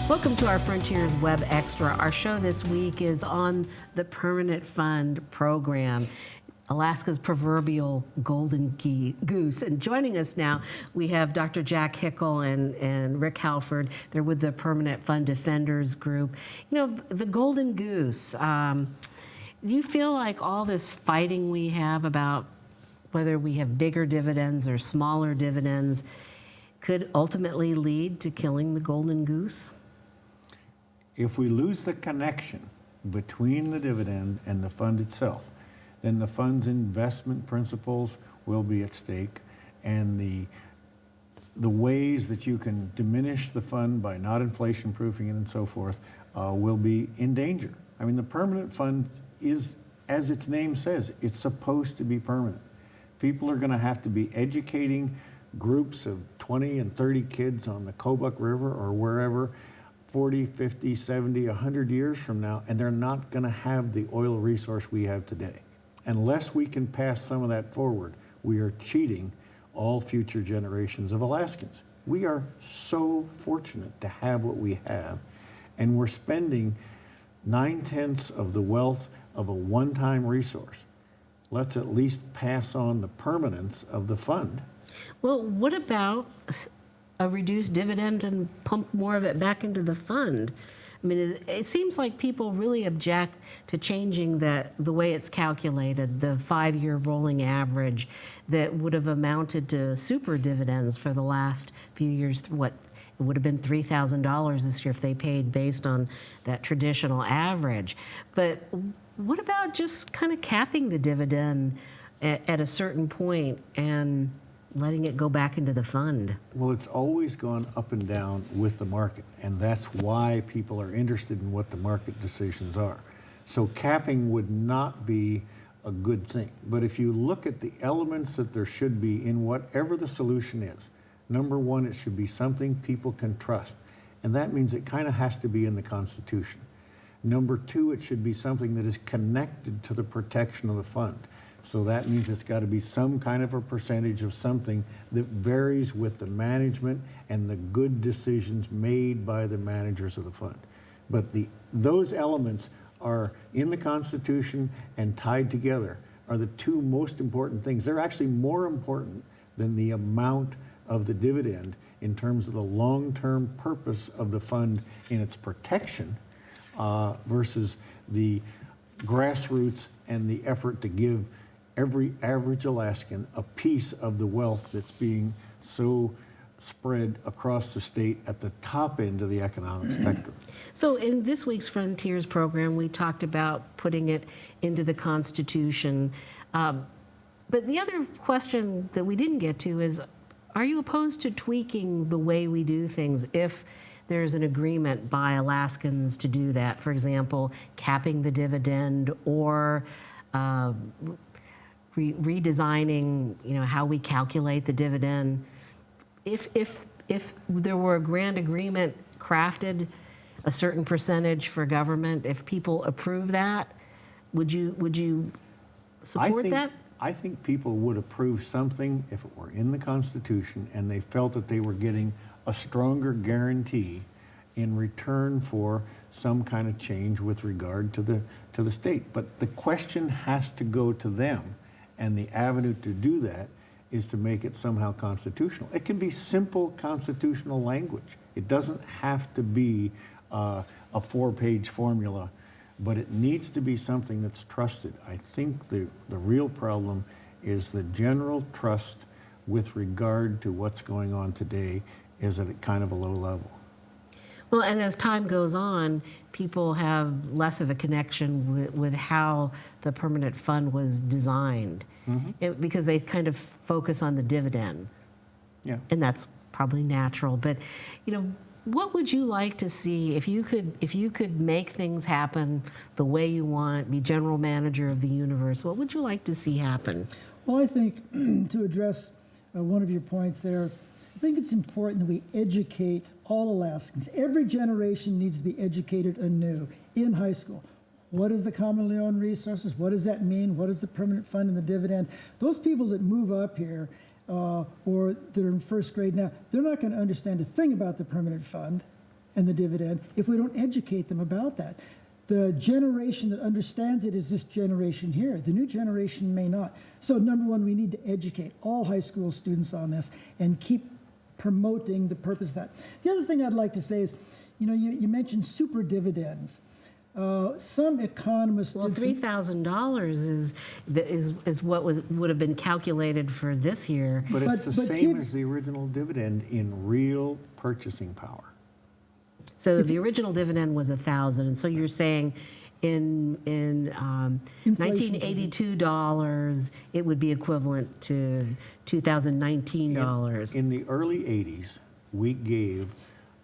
Welcome to our Frontiers Web Extra. Our show this week is on the Permanent Fund program, Alaska's proverbial golden goose. And joining us now, we have Dr. Jack Hickel and Rick Halford. They're with the Permanent Fund Defenders Group. You know, the golden goose, do you feel like all this fighting we have about whether we have bigger dividends or smaller dividends could ultimately lead to killing the golden goose? If we lose the connection between the dividend and the fund itself, then the fund's investment principles will be at stake, and the ways that you can diminish the fund by not inflation proofing it and so forth will be in danger. I mean, the permanent fund is, as its name says, it's supposed to be permanent. People are going to have to be educating groups of 20 and 30 kids on the Kobuk River or wherever 40, 50, 70, 100 years from now, and they're not going to have the oil resource we have today. Unless we can pass some of that forward, we are cheating all future generations of Alaskans. We are so fortunate to have what we have, and we're spending 9/10 of the wealth of a one-time resource. Let's at least pass on the permanence of the fund. Well, what about a reduced dividend and pump more of it back into the fund? I mean, it seems like people really object to changing the way it's calculated, the 5-year rolling average that would have amounted to super dividends for the last few years. What, it would have been $3,000 this year if they paid based on that traditional average. But what about just kind of capping the dividend at a certain point and letting it go back into the fund? Well, it's always gone up and down with the market, and that's why people are interested in what the market decisions are. So capping would not be a good thing. But if you look at the elements that there should be in whatever the solution is, number one, it should be something people can trust. And that means it kind of has to be in the Constitution. Number two, it should be something that is connected to the protection of the fund. So that means it's got to be some kind of a percentage of something that varies with the management and the good decisions made by the managers of the fund. But those elements are in the Constitution and tied together are the two most important things. They're actually more important than the amount of the dividend in terms of the long-term purpose of the fund in its protection versus the grassroots and the effort to give every average Alaskan a piece of the wealth that's being so spread across the state at the top end of the economic spectrum. So in this week's Frontiers program, we talked about putting it into the Constitution. But the other question that we didn't get to is, are you opposed to tweaking the way we do things if there's an agreement by Alaskans to do that? For example, capping the dividend or redesigning, how we calculate the dividend. If there were a grand agreement crafted, a certain percentage for government, if people approve that, would you support that? I think people would approve something if it were in the Constitution and they felt that they were getting a stronger guarantee in return for some kind of change with regard to the state. But the question has to go to them. And the avenue to do that is to make it somehow constitutional. It can be simple constitutional language. It doesn't have to be a 4-page formula, but it needs to be something that's trusted. I think the real problem is the general trust with regard to what's going on today is at a kind of a low level. Well, and as time goes on, people have less of a connection with how the permanent fund was designed, because they kind of focus on the dividend. Yeah. And that's probably natural. But, what would you like to see if you could make things happen the way you want, be general manager of the universe? What would you like to see happen? Well, I think to address one of your points there, I think it's important that we educate all Alaskans. Every generation needs to be educated anew in high school. What is the commonly owned resources? What does that mean? What is the permanent fund and the dividend? Those people that move up here or that are in first grade now, they're not going to understand a thing about the permanent fund. and the dividend if we don't educate them about that. The generation that understands it is this generation here. The new generation may not. So number one, we need to educate all high school students on this and keep promoting the purpose of that. The other thing I'd like to say is, you mentioned super dividends. Some economists Well, did some- $3,000 is what would have been calculated for this year. But it's the but same kid- as the original dividend in real purchasing power. So the original dividend was 1,000, and so you're saying in Inflation. $1982, it would be equivalent to $2019. In the early 80s, we gave,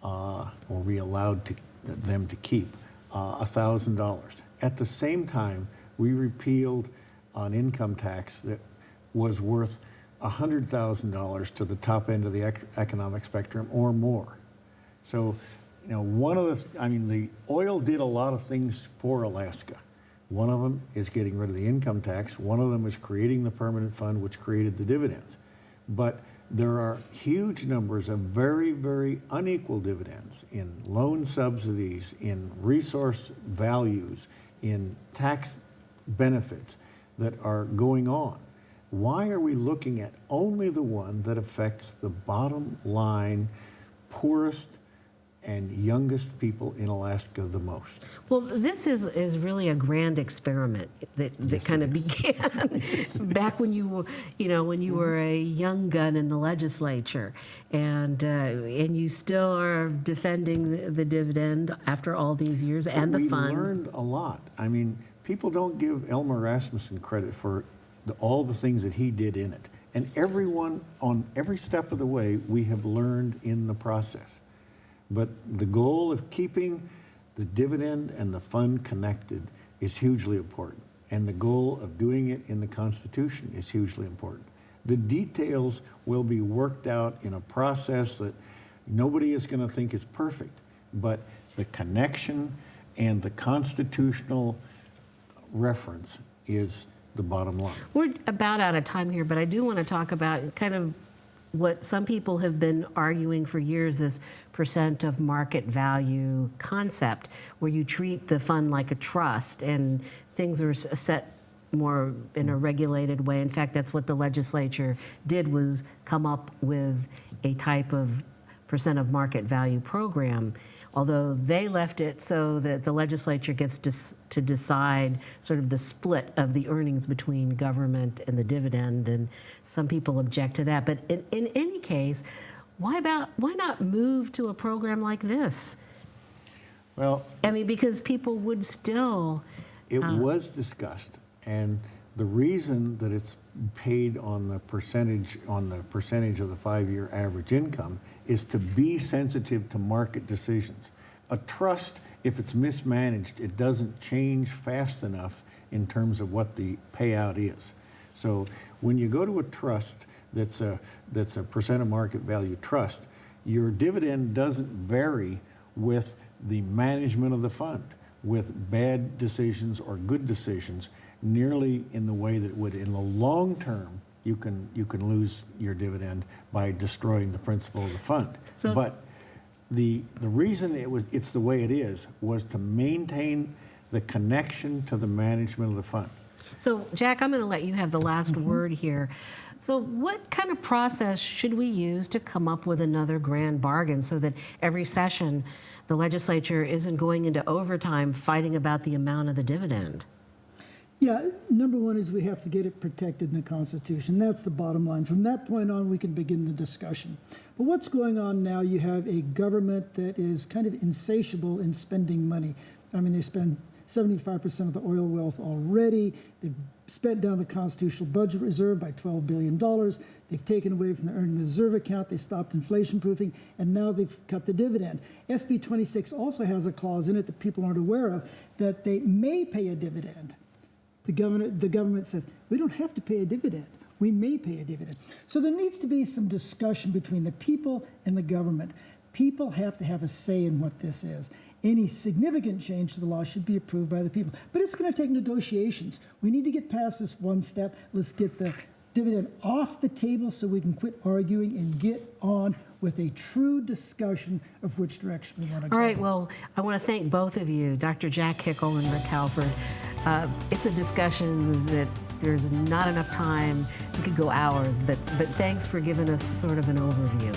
or we allowed them to keep $1,000. At the same time, we repealed an income tax that was worth $100,000 to the top end of the economic spectrum or more. So, the oil did a lot of things for Alaska. One of them is getting rid of the income tax. One of them is creating the permanent fund, which created the dividends. But there are huge numbers of very, very unequal dividends in loan subsidies, in resource values, in tax benefits that are going on. Why are we looking at only the one that affects the bottom line, poorest and youngest people in Alaska the most? Well, this is really a grand experiment that kind of began back when you were a young gun in the legislature, and you still are defending the dividend after all these years and the fund. We learned a lot. People don't give Elmer Rasmussen credit for all the things that he did in it. And everyone, on every step of the way, we have learned in the process. But the goal of keeping the dividend and the fund connected is hugely important. And the goal of doing it in the Constitution is hugely important. The details will be worked out in a process that nobody is going to think is perfect. But the connection and the constitutional reference is the bottom line. We're about out of time here, but I do want to talk about kind of what some people have been arguing for years, this percent of market value concept, where you treat the fund like a trust and things are set more in a regulated way. In fact, that's what the legislature did, was come up with a type of percent of market value program, although they left it so that the legislature gets to decide sort of the split of the earnings between government and the dividend, and some people object to that. But in any case, why not move to a program like this? Well, Because people would still... it was discussed, and the reason that it's paid on the percentage of the 5-year average income is to be sensitive to market decisions. A trust, if it's mismanaged, it doesn't change fast enough in terms of what the payout is. So when you go to a trust that's a percent of market value trust, your dividend doesn't vary with the management of the fund, with bad decisions or good decisions, nearly in the way that it would. In the long term, you can lose your dividend by destroying the principal of the fund. But the reason it's the way it is was to maintain the connection to the management of the fund. So, Jack, I'm going to let you have the last word here. So what kind of process should we use to come up with another grand bargain so that every session the legislature isn't going into overtime fighting about the amount of the dividend? Yeah, number one is we have to get it protected in the Constitution. That's the bottom line. From that point on, we can begin the discussion. But what's going on now, you have a government that is kind of insatiable in spending money. They spend 75% of the oil wealth already. They've spent down the constitutional budget reserve by $12 billion. They've taken away from the earned reserve account. They stopped inflation proofing, and now they've cut the dividend. SB 26 also has a clause in it that people aren't aware of, that they may pay a dividend. The government says, we don't have to pay a dividend. We may pay a dividend. So there needs to be some discussion between the people and the government. People have to have a say in what this is. Any significant change to the law should be approved by the people. But it's going to take negotiations. We need to get past this one step. Let's get the dividend off the table so we can quit arguing and get on with a true discussion of which direction we want to go. All right, well, I want to thank both of you, Dr. Jack Hickel and Rick Halford. It's a discussion that there's not enough time. We could go hours, but thanks for giving us sort of an overview.